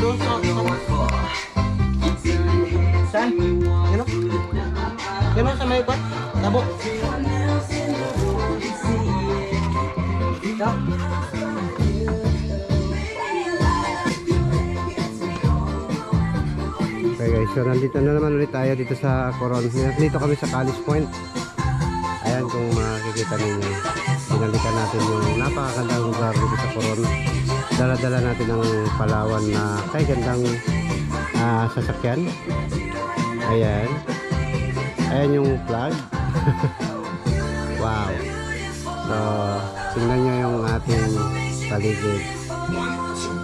doon sa... Saan? Yan o? Yan o sa may ba? Tabo. Ito. Okay guys, so nandito na naman ulit tayo dito sa Coron. Dito kami sa College Point. Ayan, kung makikita ninyo, pinalikan natin yung napakagandang lugar dito sa Coron. Dala-dala natin ang Palawan na kay gandang sasakyan. Ayan. Ayan yung flag. Wow. So, tingnan nyo yung ating paligid.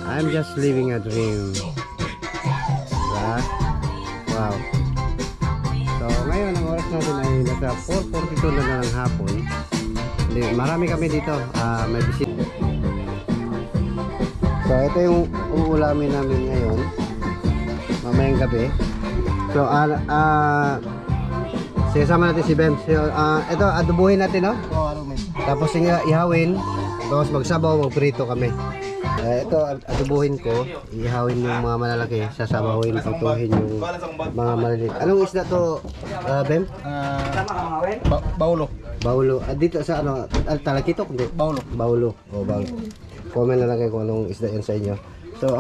I'm just living a dream. Diba? Wow. So, ngayon ang oras natin ay nasa 4:42 na ng hapon. Marami kami dito. May visit. So, ito yung uulamin namin ngayon. Mamayang gabi. So, siyasama natin si Bem. So, ito, adubuhin natin, no? Tapos ihawin. Tapos magsabaw, magprito kami. Ito, adubuhin ko. Ihawin yung mga malalaki. Sasabawin, tutuhin yung mga maliliit. Anong isda to, Bem? Baulo. Baulo. Dito sa ano, talakitok? Hindi. Baulo. Baulo. O, baulo. Comment na lang kayo kung anong isda yan sa inyo. So,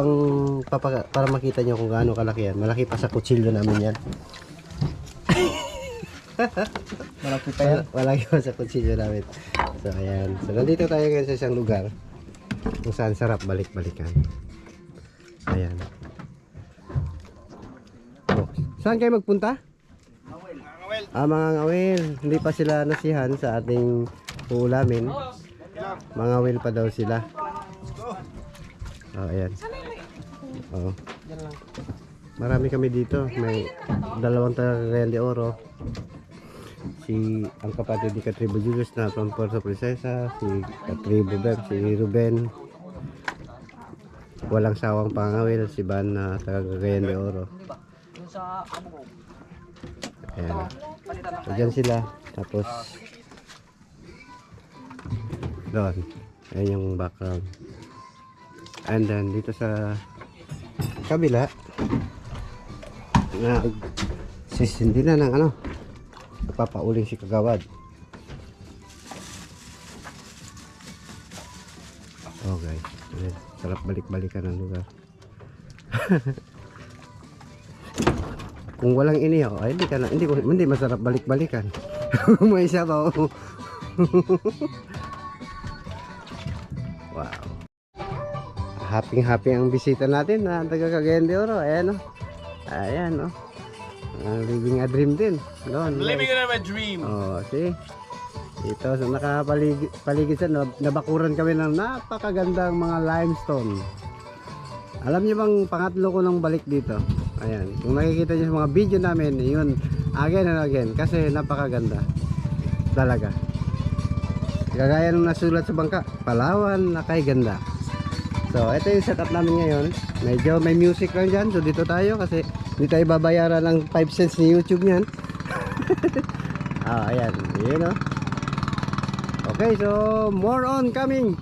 para makita nyo kung gaano kalaki yan. Malaki pa sa kutsilyo namin yan. Malaki pa yan. Malaki pa sa kutsilyo namin. So, ayan. So, nandito tayo ngayon sa isang lugar kung saan sarap balik-balikan. Ayan. Oh, saan kayo magpunta? Mga ngawil. Hindi pa sila nasihan sa ating uulamin. Mga ngawil pa daw sila. Oh, ayan. Oh. Marami kami dito. May dalawang taga-Cagayan de Oro. Ang kapatid ni Katribo Julius na from Puerto Princesa, si Katribo Beb, si Ruben. Walang sawang pangawil, si Van na taga-Cagayan de Oro. Ayan. So, dyan sila. Tapos doon. Ayan yung background. And then dito sa kabila na sisindi na ng ano, napapauling si Kagawad. Okay, ayan. Sarap balik-balikan ang lugar. Kung walang inihaw ay hindi masarap balik-balikan. May sabaw. Wow. Happy ang bisita natin na taga Cagayan de Oro. Ayan o. Ayan o. Living a dream din. Living in a dream. Oh, see? Dito sa nakapaligid sa nabakuran kami ng napakagandang mga limestone. Alam niyo bang pangatlo ko nang balik dito? Ayan. Kung nakikita niyo sa mga video namin, yun again and again kasi napakaganda. Talaga. Kagaya nung nasulat sa bangka, Palawan na kay ganda. So, ito yung setup namin ngayon. Medyo may music lang dyan. So, dito tayo kasi hindi tayo babayaran ng 5 cents ni YouTube niyan. Ayan. Yun o. Okay, so more on coming.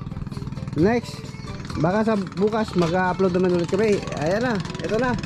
Next. Baka sa bukas mag-upload naman ulit kami. Ayan na. Ito na.